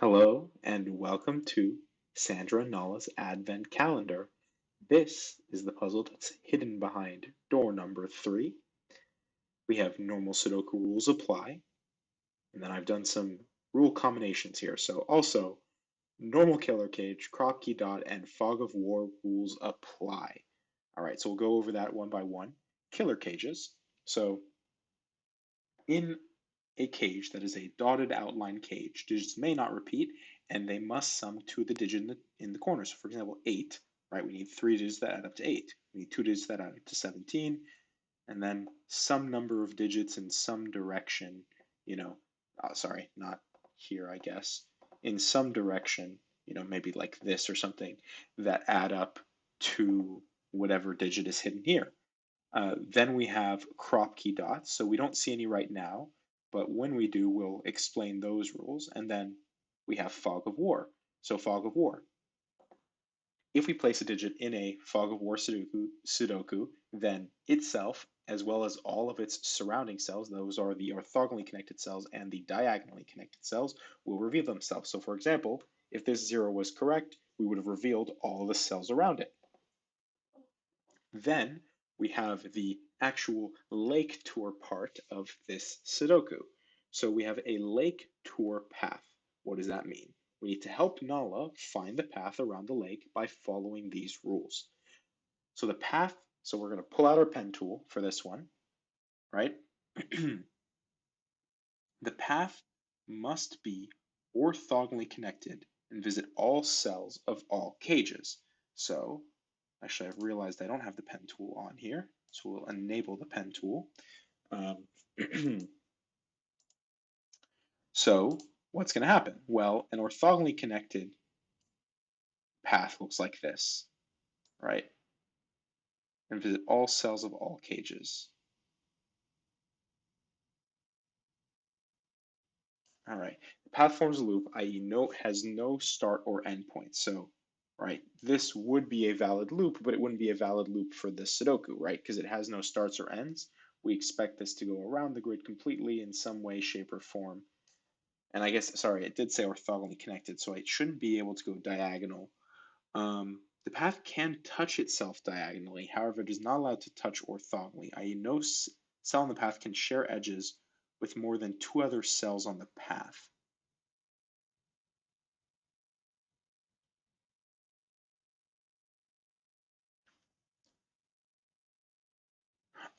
Hello and welcome to Sandra and Nala's Advent Calendar. This is the puzzle that's hidden behind door number 3. We have normal Sudoku rules apply, and then I've done some rule combinations here. So also, normal killer cage, crop key dot, and fog of war rules apply. All right, so we'll go over that one by one. Killer cages. So in a cage that is a dotted outline cage, digits may not repeat, and they must sum to the digit in the corner. So for example, 8, right? We need 3 digits that add up to 8. We need 2 digits that add up to 17, and then some number of digits in some direction, sorry, not here, I guess, in some direction, maybe like this or something, that add up to whatever digit is hidden here. Then we have crop key dots. So we don't see any right now, but when we do, we'll explain those rules. And then we have fog of war. So fog of war. If we place a digit in a fog of war Sudoku, then itself, as well as all of its surrounding cells, those are the orthogonally connected cells and the diagonally connected cells, will reveal themselves. So for example, if this 0 was correct, we would have revealed all of the cells around it. Then we have the actual lake tour part of this Sudoku. So we have a lake tour path. What does that mean? We need to help Nala find the path around the lake by following these rules. So the path, so we're going to pull out our pen tool for this one, right? The path must be orthogonally connected and visit all cells of all cages. So actually, I've realized I don't have the pen tool on here, so we'll enable the pen tool. So what's going to happen? Well, an orthogonally connected path looks like this, right? And visit all cells of all cages. All right. The path forms a loop, i.e. has no start or end point. So, right, this would be a valid loop, but it wouldn't be a valid loop for the Sudoku, right? Because it has no starts or ends. We expect this to go around the grid completely in some way, shape, or form. And I guess, sorry, it did say orthogonally connected, so it shouldn't be able to go diagonal. The path can touch itself diagonally, however, it is not allowed to touch orthogonally, i.e. no cell on the path can share edges with more than 2 other cells on the path.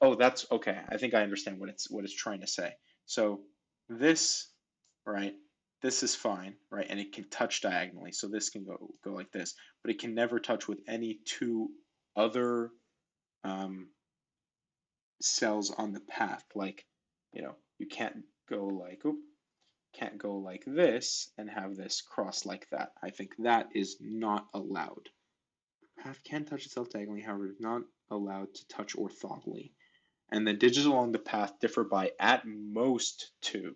Oh, that's okay. I think I understand what it's trying to say. So this, right, this is fine, right? And it can touch diagonally. So this can go like this, but it can never touch with any 2 other um, cells on the path. Like, you can't go like, can't go like this and have this cross like that. I think that is not allowed. Path can touch itself diagonally, however, it is not allowed to touch orthogonally. And the digits along the path differ by at most 2.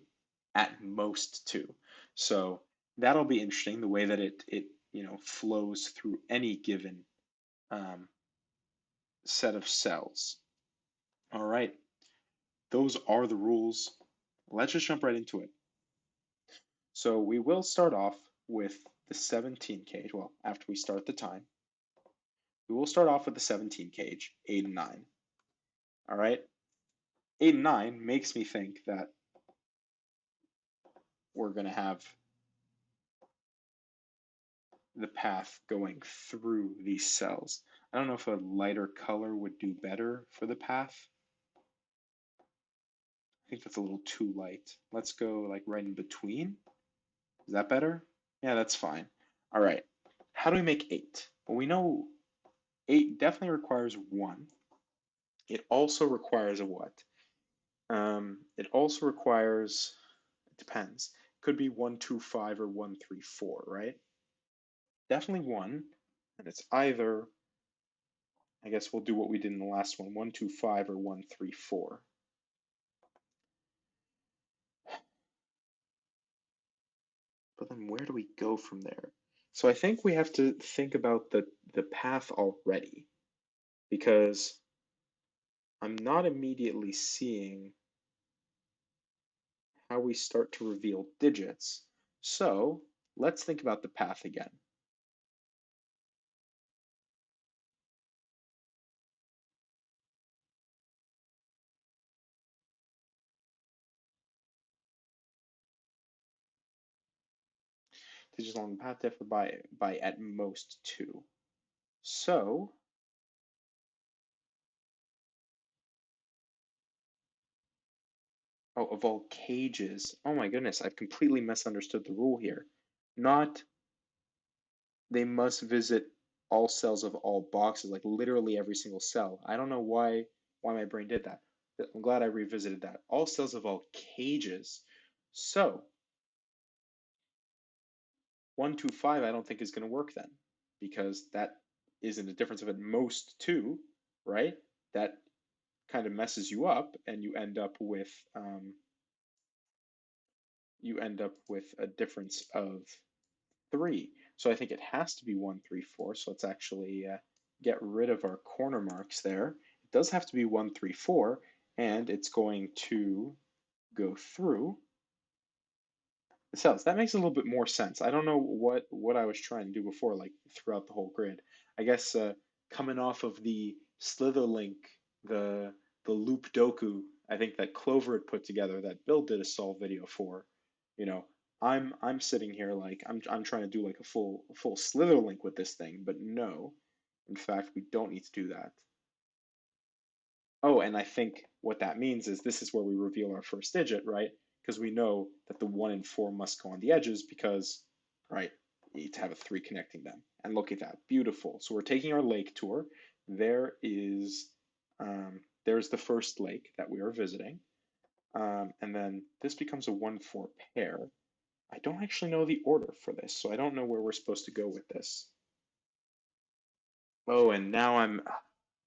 At most 2. So that'll be interesting, the way that it flows through any given um, set of cells. All right, those are the rules. Let's just jump right into it. So we will start off with the 17 cage. Well, after we start the time, we will start off with the 17 cage, 8 and 9. All right, 8 and 9 makes me think that we're going to have the path going through these cells. I don't know if a lighter color would do better for the path. I think that's a little too light. Let's go like right in between. Is that better? Yeah, that's fine. All right. How do we make 8? Well, we know 8 definitely requires 1. It also requires a what? It also requires, it depends. Could be 1, 2, 5 or 1, 3, 4, right? Definitely 1. And it's either, I guess we'll do what we did in the last one, 1, 2, 5 or 1, 3, 4. But then where do we go from there? So I think we have to think about the path already, because I'm not immediately seeing how we start to reveal digits. So let's think about the path again. Digits along the path differ by at most 2. So, oh, of all cages. Oh my goodness, I've completely misunderstood the rule here. Not they must visit all cells of all boxes, like literally every single cell. I don't know why my brain did that. I'm glad I revisited that. All cells of all cages. So 1 to 5 I don't think is going to work then, because that isn't a difference of at most 2, right? That kind of messes you up, and you end up with a difference of 3. So I think it has to be 1, 3, 4. So let's actually get rid of our corner marks there. It does have to be 1, 3, 4, and it's going to go through the cells. That makes a little bit more sense. I don't know what I was trying to do before, like throughout the whole grid. I guess coming off of the Slitherlink, the the Loop Doku, I think that Clover had put together, that Bill did a solve video for. You know, I'm sitting here like I'm trying to do like a full Slitherlink with this thing, but no, in fact, we don't need to do that. Oh, and I think what that means is this is where we reveal our first digit, right? Because we know that the 1 and 4 must go on the edges because, right, you need to have a 3 connecting them. And look at that, beautiful. So we're taking our lake tour. There's the first lake that we are visiting. And then this becomes a 1-4 pair. I don't actually know the order for this, so I don't know where we're supposed to go with this. Oh, and now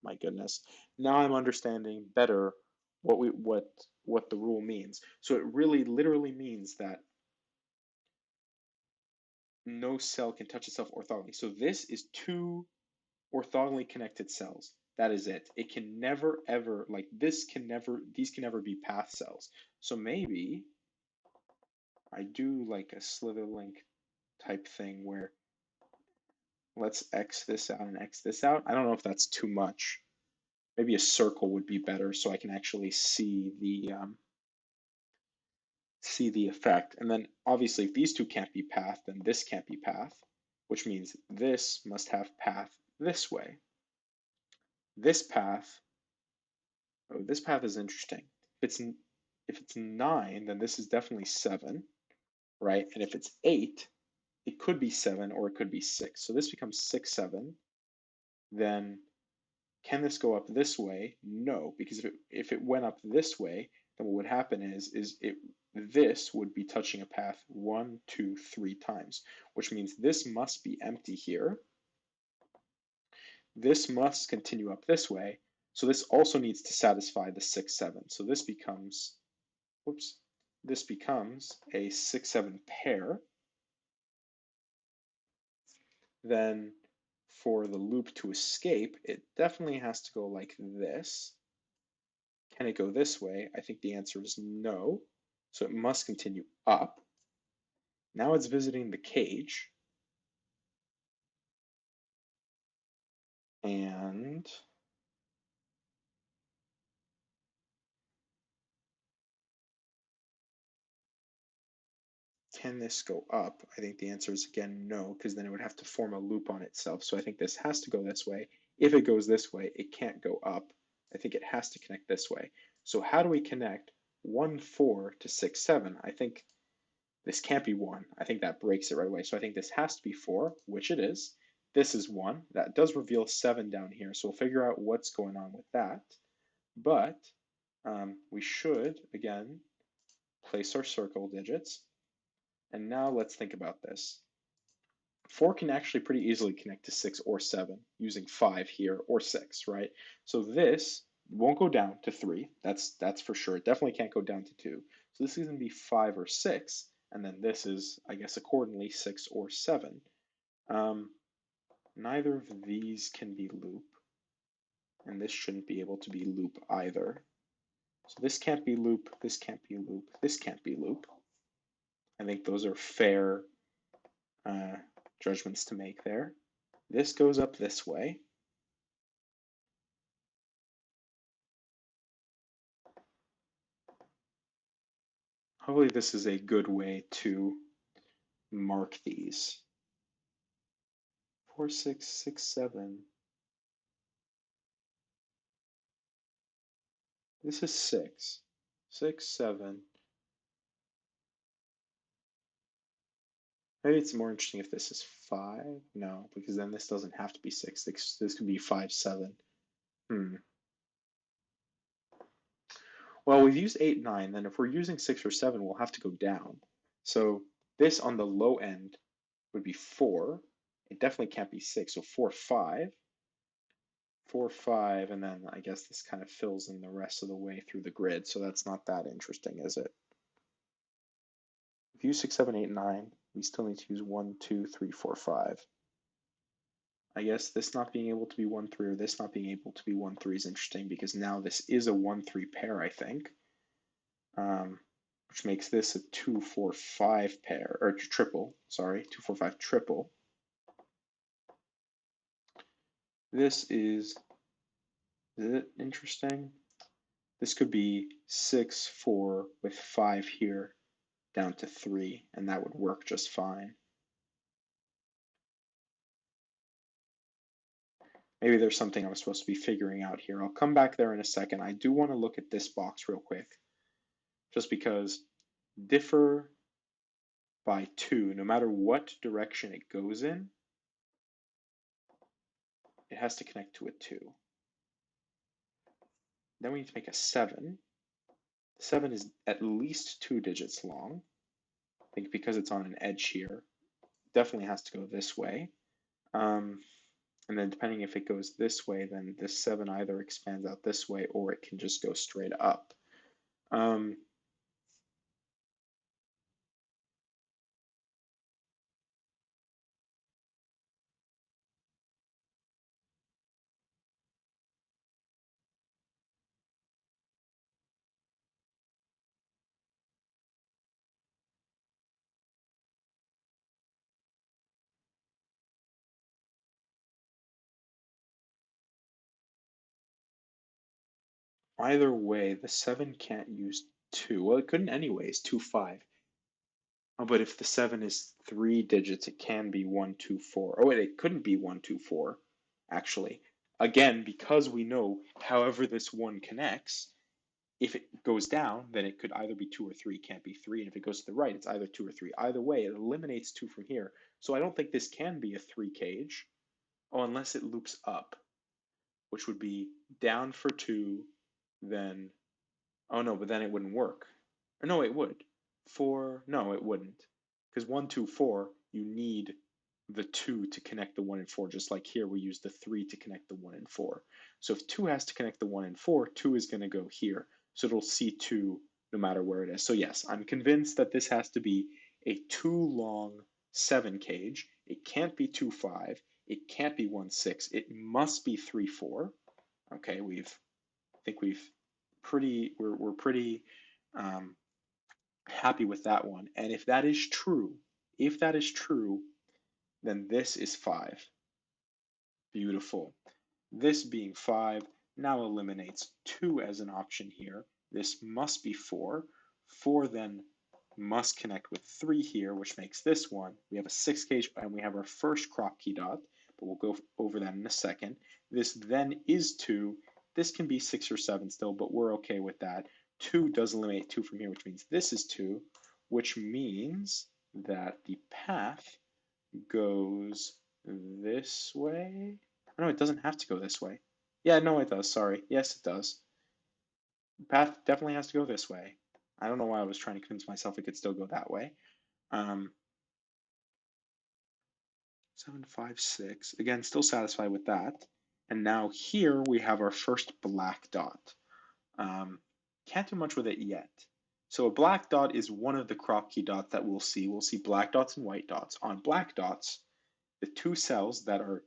my goodness, now I'm understanding better what the rule means. So it really literally means that no cell can touch itself orthogonally. So this is 2 orthogonally connected cells. That is it. It can never ever, like these can never be path cells. So maybe I do like a Slitherlink type thing where let's X this out and X this out. I don't know if that's too much. Maybe a circle would be better so I can actually see the effect. And then obviously if these two can't be path, then this can't be path, which means this must have path this way. This path, oh, this path is interesting. If it's 9, then this is definitely 7, right? And if it's 8, it could be 7 or it could be 6. So this becomes 6, 7. Then can this go up this way? No, because if it went up this way, then what would happen is this would be touching a path 1, 2, 3 times, which means this must be empty here. This must continue up this way. So this also needs to satisfy the 6, 7. So this becomes, whoops, this becomes a 6, 7 pair. Then for the loop to escape, it definitely has to go like this. Can it go this way? I think the answer is no. So it must continue up. Now it's visiting the cage. And can this go up? I think the answer is again no, because then it would have to form a loop on itself. So I think this has to go this way. If it goes this way, it can't go up. I think it has to connect this way. So how do we connect 1, 4 to 6, 7? I think this can't be 1. I think that breaks it right away. So I think this has to be 4, which it is. This is 1. That does reveal 7 down here. So we'll figure out what's going on with that. But we should, again, place our circle digits. And now let's think about this. 4 can actually pretty easily connect to 6 or 7 using 5 here or 6, right? So this won't go down to 3. That's for sure. It definitely can't go down to 2. So this is going to be 5 or 6. And then this is, I guess, accordingly 6 or 7. Neither of these can be loop. And this shouldn't be able to be loop either. So this can't be loop, this can't be loop, this can't be loop. I think those are fair judgments to make there. This goes up this way. Hopefully this is a good way to mark these. 4, 6, 6, 7. This is 6. 6, 7. Maybe it's more interesting if this is 5. No, because then this doesn't have to be 6. This could be 5, 7. Well, we've used 8, 9. Then if we're using 6 or 7, we'll have to go down. So this on the low end would be 4. It definitely can't be 6. So 4, 5. 4, 5, and then I guess this kind of fills in the rest of the way through the grid, so that's not that interesting, is it? If you use 6, 7, 8, 9, we still need to use 1, 2, 3, 4, 5. I guess this not being able to be 1, 3 or this not being able to be 1, 3 is interesting because now this is a 1, 3 pair, I think, which makes this a 2, 4, 5 pair, or triple, sorry, 2, 4, 5 triple. This is it interesting? This could be 6, 4 with 5 here down to 3, and that would work just fine. Maybe there's something I'm supposed to be figuring out here. I'll come back there in a second. I do want to look at this box real quick, just because differ by 2, no matter what direction it goes in, it has to connect to a 2. Then we need to make a 7. 7 is at least 2 digits long. I think because it's on an edge here, definitely has to go this way. And then depending if it goes this way, then this 7 either expands out this way or it can just go straight up. Either way, the 7 can't use 2. Well, it couldn't anyways, 2, 5. Oh, but if the 7 is 3 digits, it can be 1, 2, 4. Oh, wait, it couldn't be 1, 2, 4, actually. Again, because we know however this 1 connects, if it goes down, then it could either be 2 or 3, it can't be 3. And if it goes to the right, it's either 2 or 3. Either way, it eliminates 2 from here. So I don't think this can be a 3 cage. Oh, unless it loops up, which would be down for 2, then, oh no, but then it wouldn't work. Or no, it would. 4, no, it wouldn't. Because 1, 2, 4, you need the 2 to connect the 1 and 4, just like here we use the 3 to connect the 1 and 4. So if 2 has to connect the 1 and 4, 2 is going to go here. So it'll see 2 no matter where it is. So yes, I'm convinced that this has to be a 2 long 7 cage. It can't be 2, 5. It can't be 1, 6. It must be 3, 4. Okay, I think we're pretty happy with that one. And if that is true, then this is 5. Beautiful. This being 5 now eliminates 2 as an option here. This must be 4. 4 then must connect with 3 here, which makes this one. We have a 6 cage and we have our first crop key dot, but we'll go over that in a second. This then is 2. This can be 6 or 7 still, but we're okay with that. 2 does eliminate 2 from here, which means this is 2, which means that the path goes this way. Oh, no, it doesn't have to go this way. Yeah, no, it does. Sorry. Yes, it does. The path definitely has to go this way. I don't know why I was trying to convince myself it could still go that way. 7, 5, 6. Again, still satisfied with that. And now here we have our first black dot. Can't do much with it yet. So a black dot is one of the crop key dots that we'll see. We'll see black dots and white dots. On black dots, the two cells that are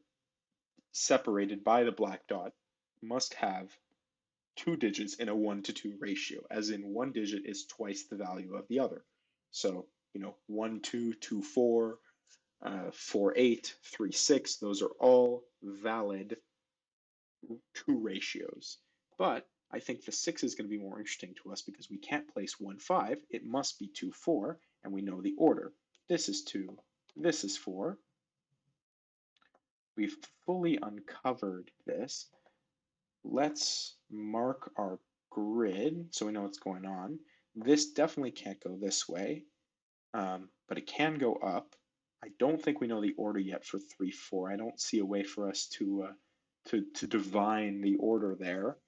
separated by the black dot must have 2 digits in a 1 to 2 ratio, as in one digit is twice the value of the other. So, 1, 2, 2, 4, 4, 8, 3, 6, those are all valid two ratios. But I think the 6 is going to be more interesting to us because we can't place 1, 5. It must be 2, 4, and we know the order. This is 2, this is 4. We've fully uncovered this. Let's mark our grid so we know what's going on. This definitely can't go this way, but it can go up. I don't think we know the order yet for 3, 4. I don't see a way for us to divine the order there,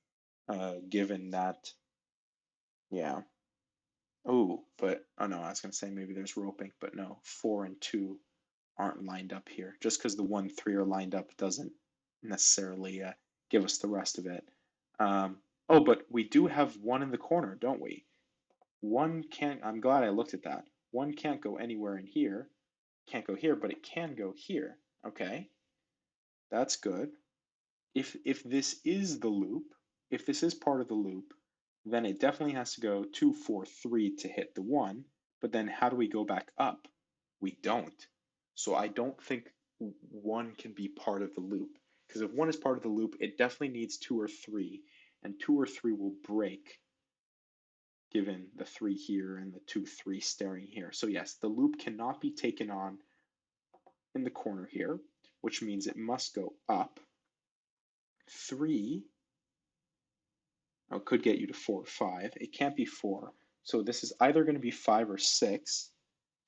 given that, yeah. Oh, but, oh no, I was going to say maybe there's roping, but no, 4 and 2 aren't lined up here. Just because the 1, 3 are lined up doesn't necessarily give us the rest of it. Oh, but we do have 1 in the corner, don't we? 1 can't, I'm glad I looked at that. 1 can't go anywhere in here, can't go here, but it can go here. Okay, that's good. If this is the loop, if this is part of the loop, then it definitely has to go 2, 4, 3 to hit the 1. But then how do we go back up? We don't. So I don't think 1 can be part of the loop. Because if 1 is part of the loop, it definitely needs 2 or 3. And 2 or 3 will break given the 3 here and the 2, 3 staring here. So yes, the loop cannot be taken on in the corner here, which means it must go up. 3, oh, it could get you to 4 or 5. It can't be 4. So this is either going to be 5 or 6,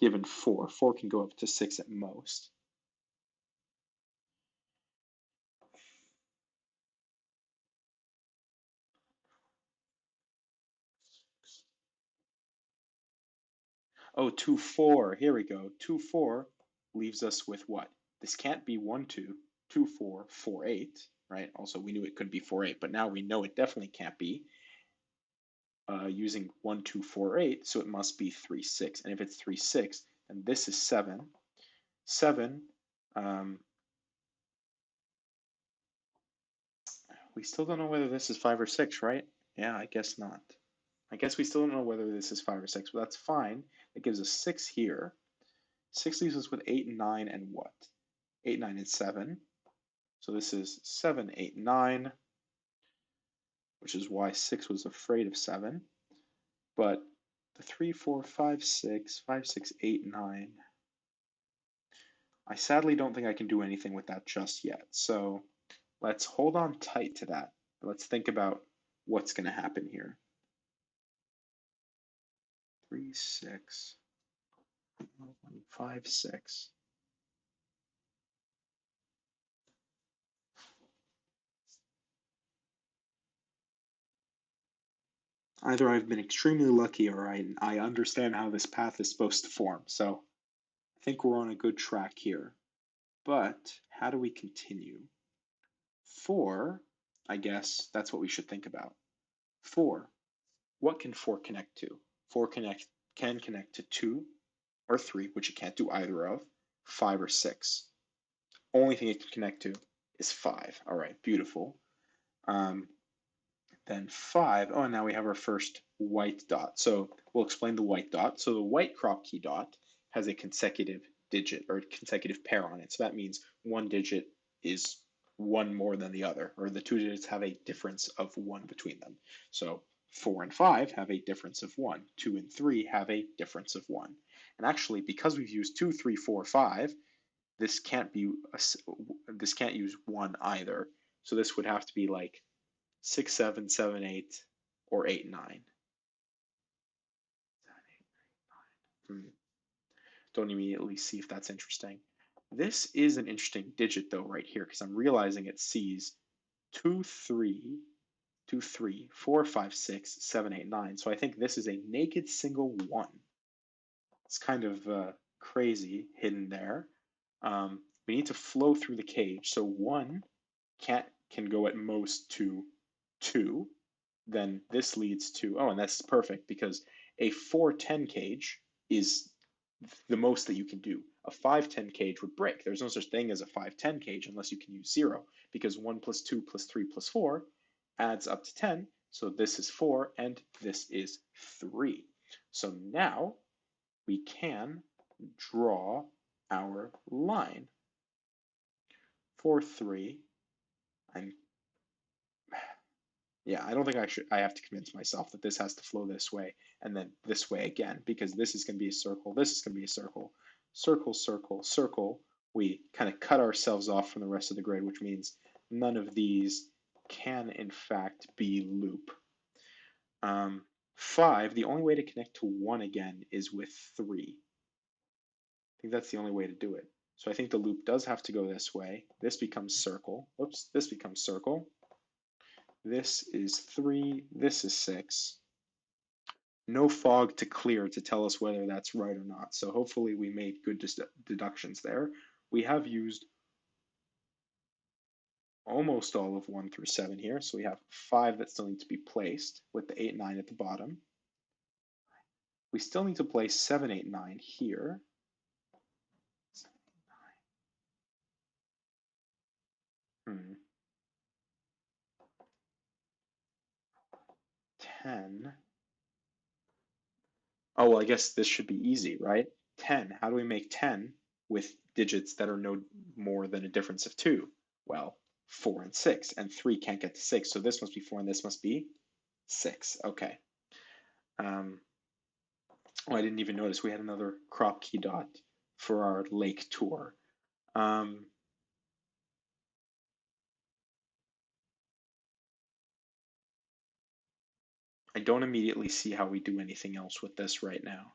given 4. 4 can go up to 6 at most. Oh, 2, 4. Here we go. 2, 4 leaves us with what? This can't be 1, 2, 2, 4, 4, 8, right? Also, we knew it couldn't be 4, 8, but now we know it definitely can't be using 1, 2, 4, 8, so it must be 3, 6. And if it's 3, 6, then this is 7. 7, we still don't know whether this is 5 or 6, right? Yeah, I guess not. I guess we still don't know whether this is 5 or 6, but that's fine. It gives us 6 here. 6 leaves us with 8 and 9 and what? 8, 9, and 7. So this is 7, 8, 9, which is why 6 was afraid of 7. But the 3, 4, 5, 6, 5, 6, 8, 9, I sadly don't think I can do anything with that just yet. So let's hold on tight to that. Let's think about what's going to happen here. 3, 6, 5, 6. Either I've been extremely lucky or I understand how this path is supposed to form. So I think we're on a good track here. But how do we continue? 4, I guess that's what we should think about. 4, what can 4 connect to? 4 can connect to 2 or 3, which it can't do either of, 5 or 6. Only thing it can connect to is 5. All right, beautiful. Then 5, oh, and now we have our first white dot. So we'll explain the white dot. So the white crop key dot has a consecutive digit or consecutive pair on it. So that means one digit is one more than the other, or the two digits have a difference of 1 between them. So 4 and 5 have a difference of 1. 2 and 3 have a difference of 1. And actually, because we've used 2, 3, 4, 5, this can't use 1 either. So this would have to be like 6, 7, 7, 8, or 8, 9. Don't immediately see if that's interesting. This is an interesting digit though right here because I'm realizing it sees 2, 3, 2, 3, 4, 5, 6, 7, 8, 9. So I think this is a naked single 1. It's kind of crazy hidden there. We need to flow through the cage. So 1 can go at most to 2. Then this leads to, oh, and that's perfect because a 410 cage is the most that you can do. A 510 cage would break. There's no such thing as a 510 cage unless you can use 0 because 1 plus 2 plus 3 plus 4 adds up to 10. So this is 4 and this is 3. So now we can draw our line. For 3, I'm yeah, I don't think I have to convince myself that this has to flow this way and then this way again, because this is going to be a circle, this is going to be a circle, circle, circle, circle. We kind of cut ourselves off from the rest of the grid, which means none of these can in fact be loop. 5, the only way to connect to 1 again is with 3. I think that's the only way to do it. So I think the loop does have to go this way. This becomes circle. Oops, this becomes circle. This is 3, this is 6. No fog to clear to tell us whether that's right or not. So hopefully we made good deductions there. We have used almost all of 1 through 7 here. So we have 5 that still need to be placed with the 8, 9 at the bottom. We still need to place 7, 8, 9 here. 10. Oh, well, I guess this should be easy, right? 10. How do we make 10 with digits that are no more than a difference of 2? Well, 4 and 6, and 3 can't get to 6, so this must be 4 and this must be 6. Okay. Oh, I didn't even notice we had another crop key dot for our lake tour. I don't immediately see how we do anything else with this right now.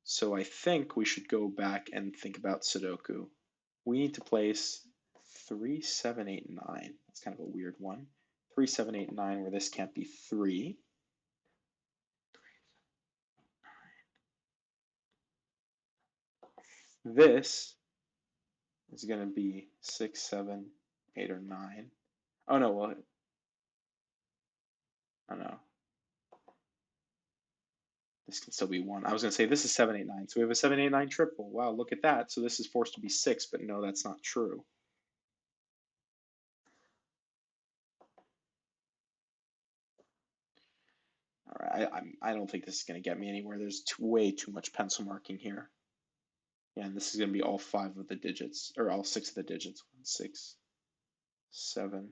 So I think we should go back and think about Sudoku. We need to place 3, 7, 8, 9. That's kind of a weird one. 3, 7, 8, 9, where this can't be 3. This is going to be 6, 7, 8, or 9. Oh no, well, oh no. This can still be 1. I was going to say this is 7, 8, 9. So we have a 7, 8, 9 triple. Wow, look at that. So this is forced to be 6, but no, that's not true. All right, I don't think this is going to get me anywhere. There's way too much pencil marking here. Yeah, and this is going to be all 5 of the digits, or all 6 of the digits. 1, 6, 7.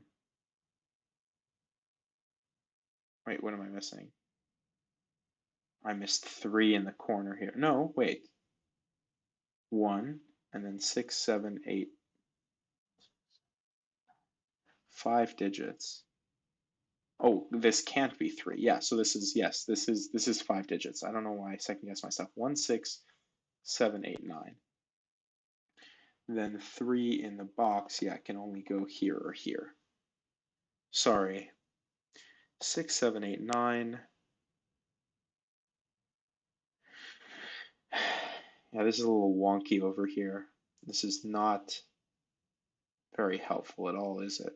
Wait, what am I missing? I missed 3 in the corner here. No, wait. 1, and then 6, 7, 8. 5 digits. Oh, this can't be 3. Yeah, so this is, yes, this is 5 digits. I don't know why I second guess myself. 1, 6, 7, 8, 9. Then 3 in the box, yeah, it can only go here or here. Sorry. 6, 7, 8, 9. Yeah, this is a little wonky over here. This is not very helpful at all, is it?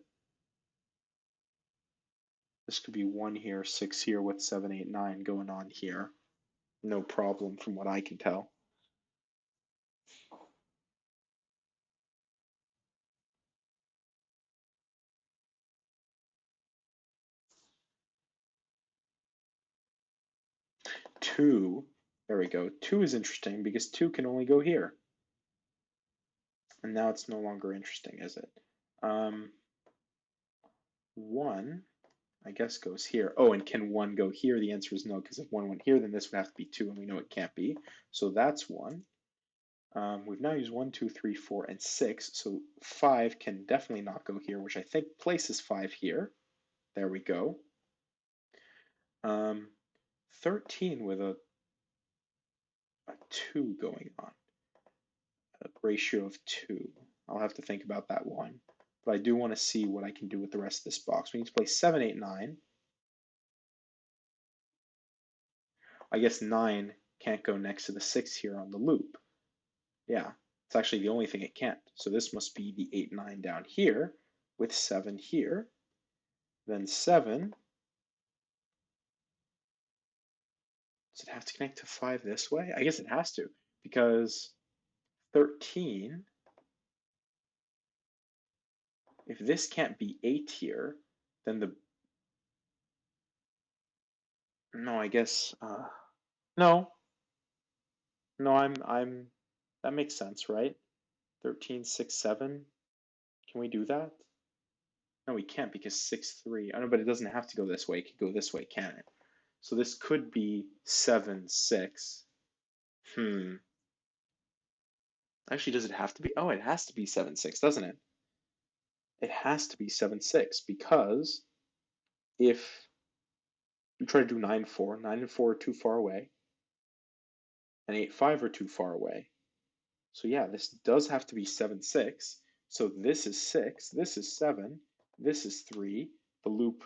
This could be 1 here, 6 here with 7, 8, 9 going on here. No problem from what I can tell. Two, there we go. 2 is interesting because 2 can only go here. And now it's no longer interesting, is it? 1, I guess, goes here. Oh, and can 1 go here? The answer is no, because if 1 went here, then this would have to be 2, and we know it can't be. So that's 1. We've now used 1, 2, 3, 4, and 6. So 5 can definitely not go here, which I think places 5 here. There we go. 13 with a 2 going on, a ratio of 2. I'll have to think about that one. But I do want to see what I can do with the rest of this box. We need to play 7, 8, 9. I guess 9 can't go next to the 6 here on the loop. Yeah, it's actually the only thing it can't. So this must be the 8, 9 down here with 7 here. Then 7. Does it have to connect to 5 this way? I guess it has to, because 13, if this can't be 8 here, then the, no, I guess, no, no, I'm That makes sense, right? 13, 6, 7. Can we do that? No, we can't because 6, 3. I know, but it doesn't have to go this way. It could go this way, can it? So this could be 7, 6. Actually, does it have to be? Oh, it has to be 7, 6, doesn't it? It has to be 7, 6 because if we try to do 9, 4, 9 and 4 are too far away, and 8, 5 are too far away. So yeah, this does have to be 7, 6. So this is 6, this is 7, this is 3. The loop,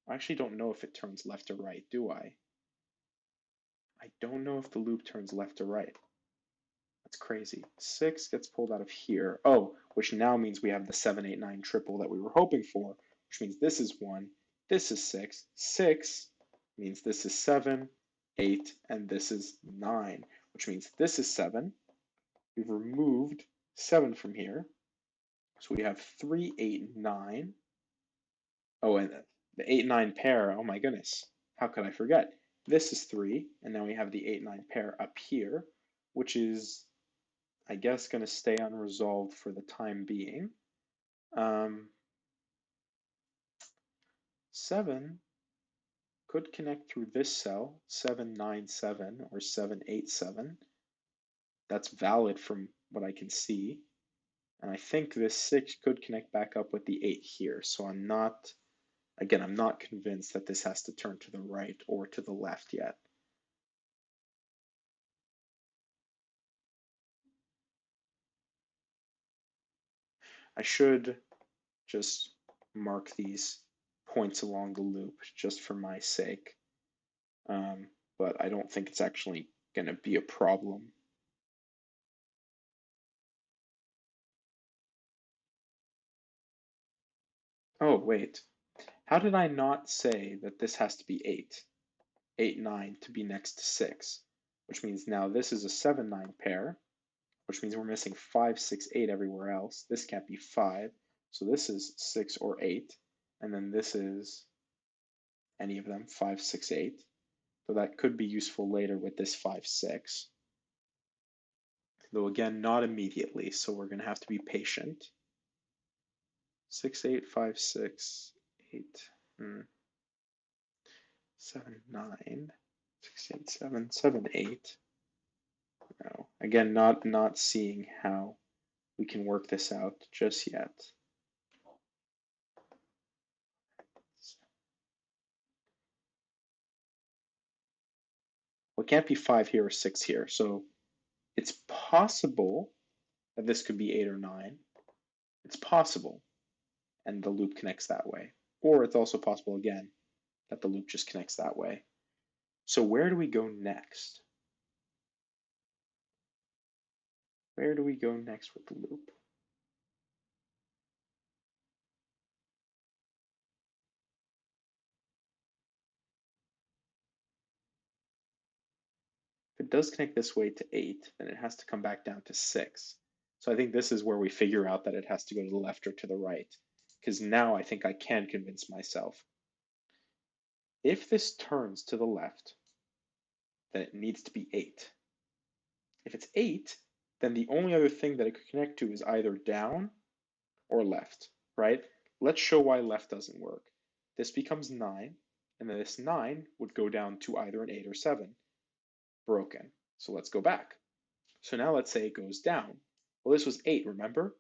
I actually don't know if it turns left or right, do I? I don't know if the loop turns left or right. That's crazy. 6 gets pulled out of here. Oh, which now means we have the 7, 8, 9 triple that we were hoping for, which means this is 1, this is 6. 6 means this is 7, 8, and this is 9, which means this is 7. We've removed 7 from here. So we have 3, 8, 9. Oh, and the 8, 9 pair, oh my goodness, how could I forget? This is 3, and then we have the 8, 9 pair up here, which is, I guess, going to stay unresolved for the time being. 7 could connect through this cell, 7, 9, 7, or 7, 8, 7. That's valid from what I can see. And I think this 6 could connect back up with the 8 here. So I'm not convinced that this has to turn to the right or to the left yet. I should just mark these points along the loop just for my sake. But I don't think it's actually going to be a problem. Oh, wait. How did I not say that this has to be 8? 8, 9 to be next to 6, which means now this is a 7, 9 pair, which means we're missing 5, 6, 8 everywhere else. This can't be 5, so this is 6 or 8, and then this is any of them, 5, 6, 8. So that could be useful later with this 5, 6. Though again, not immediately, so we're going to have to be patient. 6, 8, 5, 6, 8. 7, 9, 6, 8, 7, 7, 8. No. Again, not seeing how we can work this out just yet. Well, it can't be 5 here or 6 here, so it's possible that this could be 8 or 9. It's possible, and the loop connects that way. Or it's also possible, again, that the loop just connects that way. So where do we go next? Where do we go next with the loop? If it does connect this way to 8, then it has to come back down to 6. So I think this is where we figure out that it has to go to the left or to the right, because now I think I can convince myself. If this turns to the left, then it needs to be 8. If it's 8, then the only other thing that it could connect to is either down or left, right? Let's show why left doesn't work. This becomes 9, and then this 9 would go down to either an 8 or 7. Broken. So let's go back. So now let's say it goes down. Well, this was 8, remember?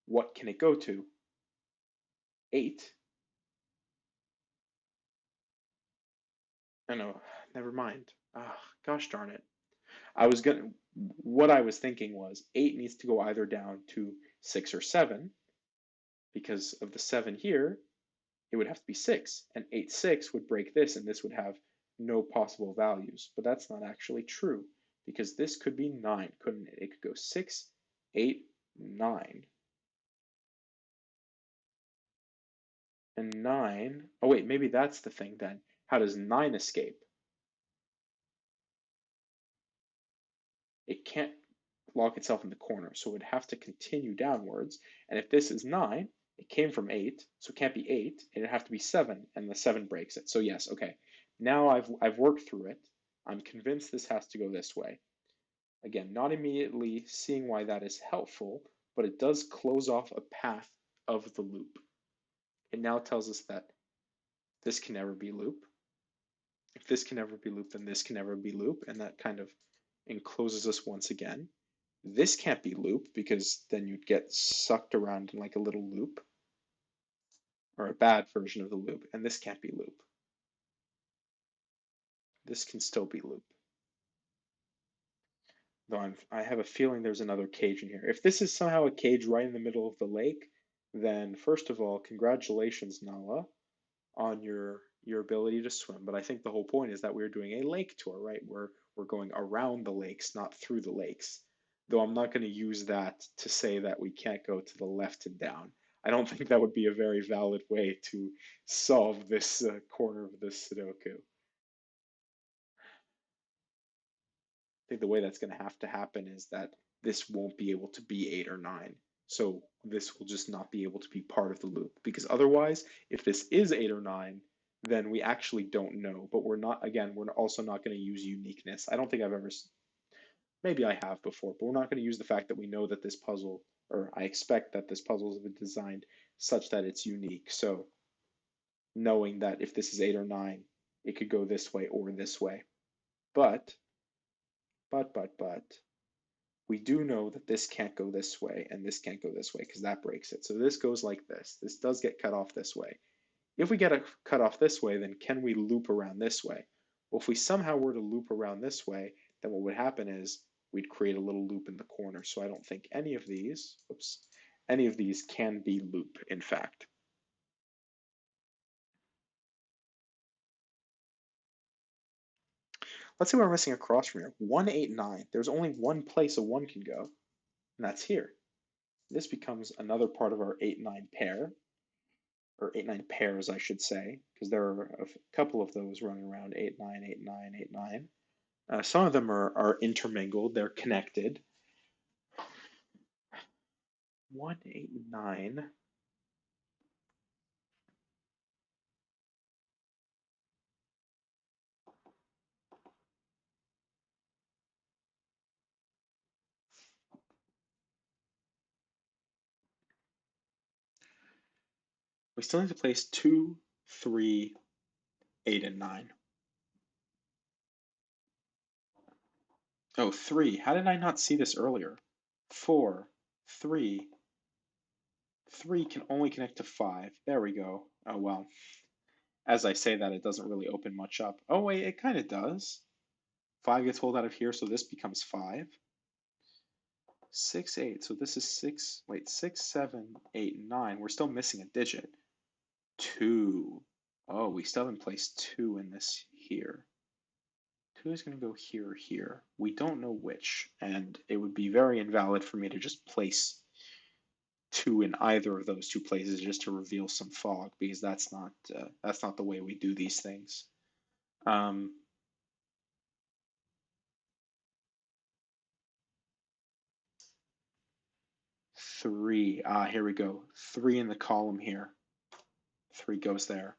What can it go to? 8. I know, never mind. Ah, gosh darn it. What I was thinking was 8 needs to go either down to 6 or 7. Because of the 7 here, it would have to be 6. And 8, 6 would break this, and this would have no possible values. But that's not actually true, because this could be 9, couldn't it? It could go 6, 8, 9. And 9, oh wait, maybe that's the thing then. How does 9 escape? It can't lock itself in the corner, so it would have to continue downwards. And if this is 9, it came from 8, so it can't be 8, it'd have to be 7, and the 7 breaks it. So yes, okay. Now I've worked through it. I'm convinced this has to go this way. Again, not immediately seeing why that is helpful, but it does close off a path of the loop. It now tells us that this can never be loop. If this can never be loop, then this can never be loop, and that kind of encloses us once again. This can't be loop because then you'd get sucked around in like a little loop, or a bad version of the loop, and this can't be loop. This can still be loop. Though I have a feeling there's another cage in here. If this is somehow a cage right in the middle of the lake, then first of all, congratulations, Nala, on your ability to swim. But I think the whole point is that we're doing a lake tour, right? We're going around the lakes, not through the lakes. Though I'm not going to use that to say that we can't go to the left and down. I don't think that would be a very valid way to solve this corner of this Sudoku. I think the way that's going to happen is that this won't be able to be 8 or 9. So this will just not be able to be part of the loop. Because otherwise, if this is 8 or 9, then we actually don't know. But we're not, again, we're also not going to use uniqueness. I don't think I've ever, maybe I have before, but we're not going to use the fact that we know that this puzzle, or I expect that this puzzle has been designed such that it's unique. So knowing that if this is 8 or 9, it could go this way or this way. But we do know that this can't go this way and this can't go this way because that breaks it. So this goes like this. This does get cut off this way. If we get it cut off this way, then can we loop around this way? Well, if we somehow were to loop around this way, then what would happen is we'd create a little loop in the corner. So I don't think any of these, any of these can be loop, in fact. Let's see what we're missing across from here. 1, 8, 9. There's only one place a 1 can go, and that's here. This becomes another part of our 8, 9 pair, or 8, 9 pairs, I should say, because there are a couple of those running around 8, 9, 8, 9, 8, 9. Some of them are intermingled, they're connected. 1, 8, 9. We still need to place 2, 3, 8, and 9. Oh, 3. How did I not see this earlier? 4, 3. 3 can only connect to 5. There we go. Oh, well. As I say that, it doesn't really open much up. Oh, wait, it kind of does. 5 gets pulled out of here, so this becomes 5. 6, 8. So this is 6. Wait, 6, 7, 8, 9. We're still missing a digit. 2. Oh, we still haven't placed 2 in this here. 2 is going to go here or here. We don't know which, and it would be very invalid for me to just place 2 in either of those two places just to reveal some fog, because that's not the way we do these things. 3. Here we go. 3 in the column here. 3 goes there.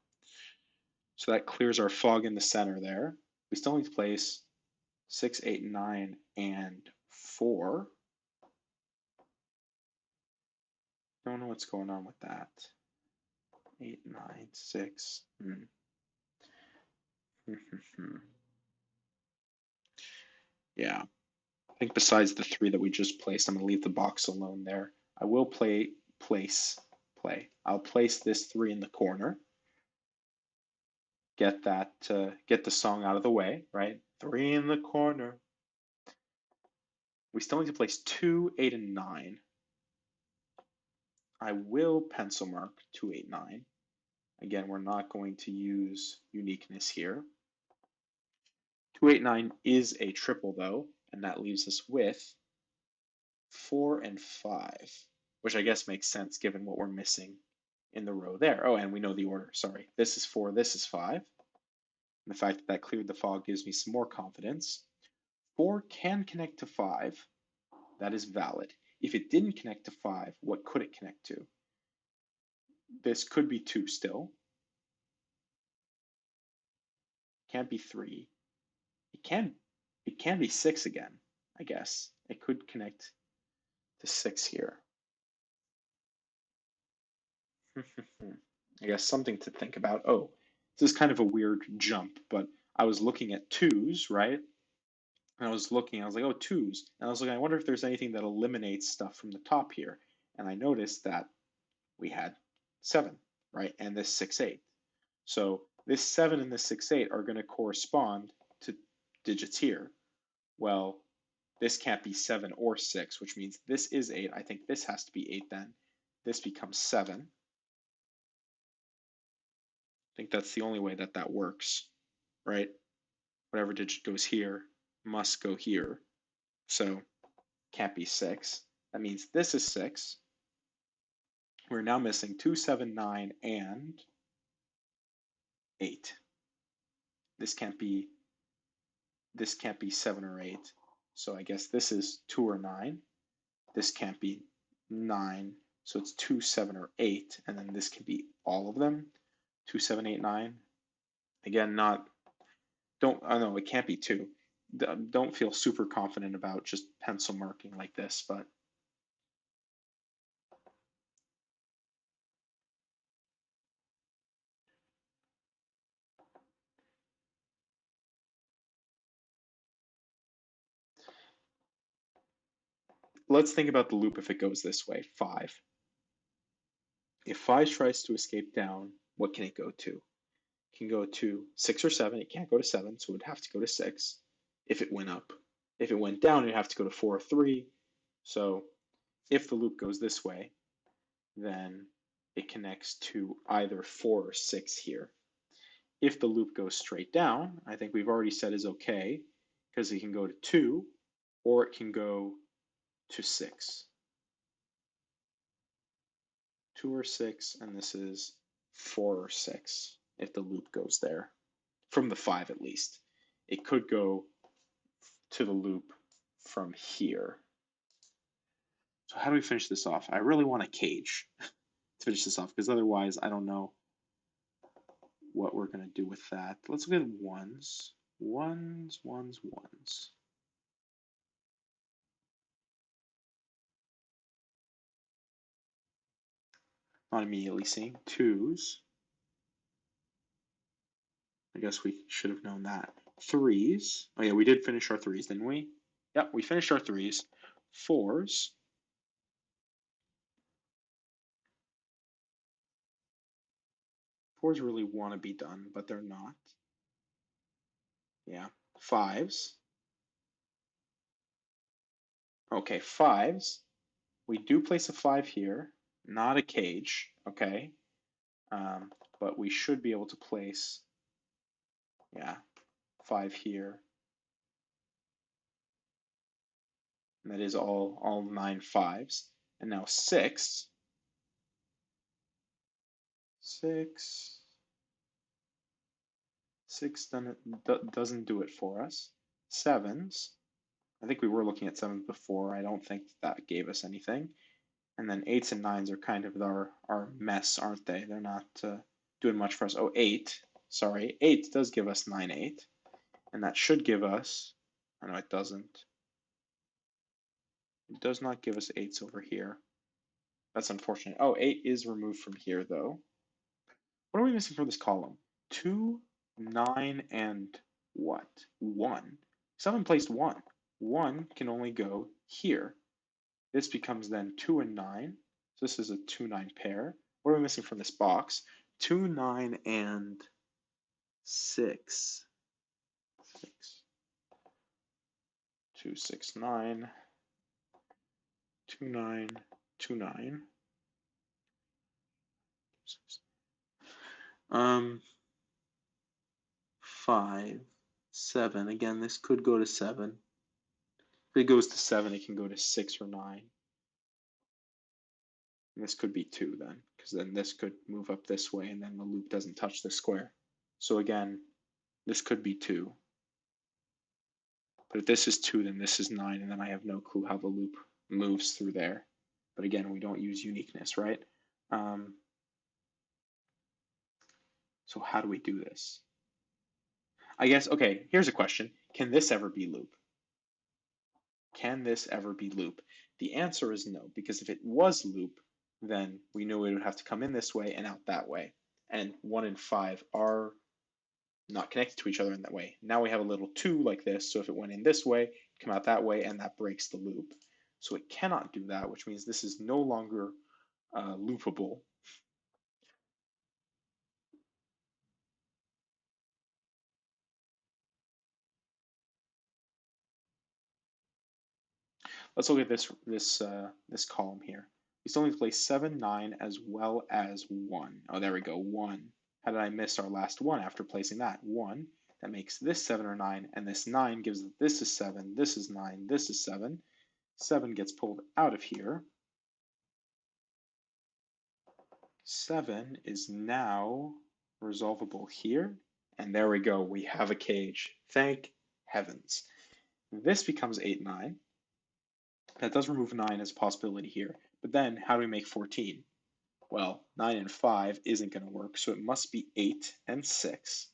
So that clears our fog in the center there. We still need to place 6, 8, 9, and 4. Don't know what's going on with that. 8, 9, 6. Yeah. I think besides the 3 that we just placed, I'm going to leave the box alone there. I will I'll place this 3 in the corner. Get the song out of the way, right? 3 in the corner. We still need to place 2, 8, and 9. I will pencil mark 2, 8, 9. Again, we're not going to use uniqueness here. 2, 8, 9 is a triple though, and that leaves us with 4 and 5, which I guess makes sense given what we're missing in the row there. Oh, and we know the order, sorry. This is 4, this is 5. And the fact that that cleared the fog gives me some more confidence. 4 can connect to 5. That is valid. If it didn't connect to 5, what could it connect to? This could be 2 still. Can't be 3. It can be 6 again. I guess. It could connect to 6 here. I guess something to think about. Oh, this is kind of a weird jump, but I was looking at 2's, right? And I was like, oh, 2's. And I was like, I wonder if there's anything that eliminates stuff from the top here. And I noticed that we had 7, right? And this 6, 8. So this 7 and this 6, 8 are going to correspond to digits here. Well, this can't be 7 or 6, which means this is 8. I think this has to be 8 then. This becomes 7. I think that's the only way that that works, right? Whatever digit goes here must go here. So can't be 6. That means this is 6. We're now missing 2, 7, 9, and 8. This can't be 7 or 8. So I guess this is 2 or 9. This can't be 9. So it's 2, 7, or 8. And then this can be all of them. 2, 7, 8, 9. Again, I know it can't be 2. Don't feel super confident about just pencil marking like this, but let's think about the loop if it goes this way, 5. If 5 tries to escape down, what can it go to? It can go to 6 or 7. It can't go to 7, so it would have to go to 6 if it went up. If it went down, it'd have to go to 4 or 3. So if the loop goes this way, then it connects to either 4 or 6 here. If the loop goes straight down, I think we've already said is okay, because it can go to 2, or it can go to 6. 2 or 6, and this is 4 or 6, if the loop goes there, from the 5 at least. It could go to the loop from here. So how do we finish this off? I really want a cage to finish this off, because otherwise I don't know what we're going to do with that. Let's look at ones. Ones, ones, ones. Not immediately seeing. Twos. I guess we should have known that. Threes. Oh yeah, we did finish our threes, didn't we? Yep, we finished our threes. Fours. Fours really want to be done, but they're not. Yeah. Fives. Okay, fives. We do place a 5 here, not a cage, okay? But we should be able to place, yeah, 5 here. And that is all 9 fives. And now 6. 6. 6 doesn't do it for us. Sevens. I think we were looking at sevens before. I don't think that gave us anything. And then 8s and 9s are kind of our mess, aren't they? They're not doing much for us. Oh, 8. Sorry, 8 does give us 9, 8. And that should give us, I know it doesn't. It does not give us 8s over here. That's unfortunate. Oh, 8 is removed from here, though. What are we missing from this column? 2, 9, and what? 1. 7 placed 1. 1 can only go here. This becomes then 2 and 9. So this is a 2, 9 pair. What are we missing from this box? 2, 9, and 6. 6. 2, 6, 9. 2, 9, 2, 9. 5, 7. Again, this could go to 7. If it goes to 7, it can go to 6 or 9. And this could be 2 then, because then this could move up this way and then the loop doesn't touch the square. So again, this could be 2. But if this is 2, then this is 9, and then I have no clue how the loop moves through there. But again, we don't use uniqueness, right? So how do we do this? I guess, okay, here's a question. Can this ever be loop? Can this ever be loop? The answer is no, because if it was loop, then we knew it would have to come in this way and out that way. And 1 and 5 are not connected to each other in that way. Now we have a little 2 like this, so if it went in this way, come out that way, and that breaks the loop. So it cannot do that, which means this is no longer loopable. Let's look at this column here. We still need to place 7, 9, as well as 1. Oh, there we go, 1. How did I miss our last 1 after placing that? 1. That makes this 7 or 9, and this 9 gives that this is 7, this is 9, this is 7. 7 gets pulled out of here. 7 is now resolvable here, and there we go, we have a cage. Thank heavens. This becomes 8, 9. That does remove 9 as a possibility here, but then how do we make 14? Well, 9 and 5 isn't going to work, so it must be 8 and 6.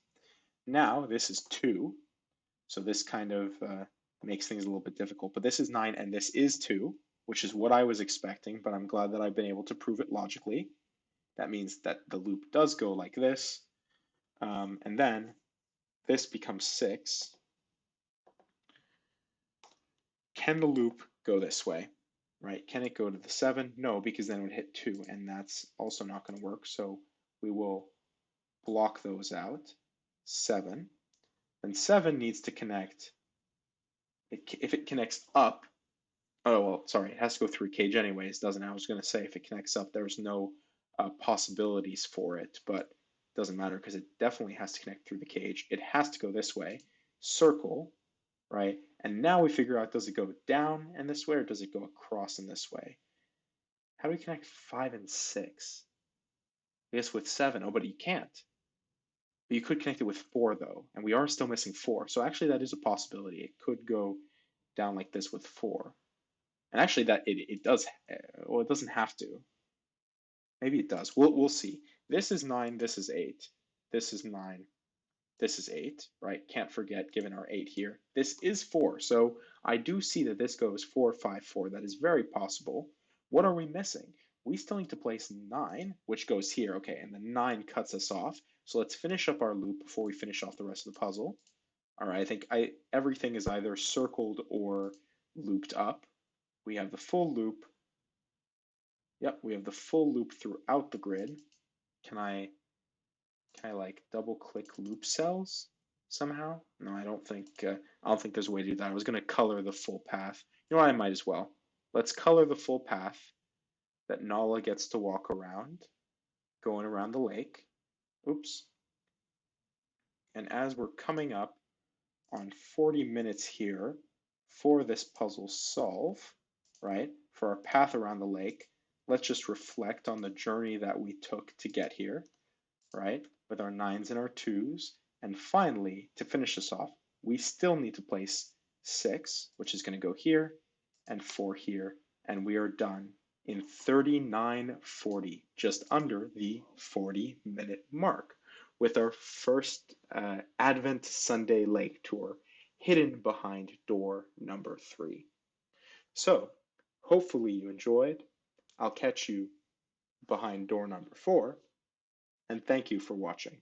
Now, this is 2, so this kind of makes things a little bit difficult, but this is 9 and this is 2, which is what I was expecting, but I'm glad that I've been able to prove it logically. That means that the loop does go like this, and then this becomes 6. Can the loop go this way? Right? Can it go to the 7? No, because then it would hit 2, and that's also not going to work. So we will block those out. 7. Then 7 needs to connect. If it connects up, oh, well, sorry, it has to go through a cage anyways, doesn't it? I was going to say if it connects up, there's no possibilities for it, but it doesn't matter because it definitely has to connect through the cage. It has to go this way, circle, right? And now we figure out, does it go down in this way or does it go across in this way? How do we connect 5 and 6? I guess with 7. Oh, but you can't. But you could connect it with 4, though, and we are still missing 4. So actually, that is a possibility. It could go down like this with 4. And actually, that it does. Well, it doesn't have to. Maybe it does. We'll see. This is 9. This is 8. This is 9. This is 8, right? Can't forget, given our 8 here. This is 4, so I do see that this goes 4, 5, 4. That is very possible. What are we missing? We still need to place 9, which goes here. Okay, and the 9 cuts us off. So let's finish up our loop before we finish off the rest of the puzzle. All right, I think everything is either circled or looped up. We have the full loop. Yep, we have the full loop throughout the grid. Can I like double click loop cells somehow? No, I don't think there's a way to do that. I was going to color the full path. You know what, I might as well. Let's color the full path that Nala gets to walk around, going around the lake. Oops. And as we're coming up on 40 minutes here for this puzzle solve, right, for our path around the lake, let's just reflect on the journey that we took to get here, right, with our 9s and our 2s. And finally, to finish this off, we still need to place 6, which is going to go here, and 4 here, and we are done in 39:40, just under the 40-minute mark, with our first Advent Sunday lake tour hidden behind door number 3. So, hopefully you enjoyed. I'll catch you behind door number 4, and thank you for watching.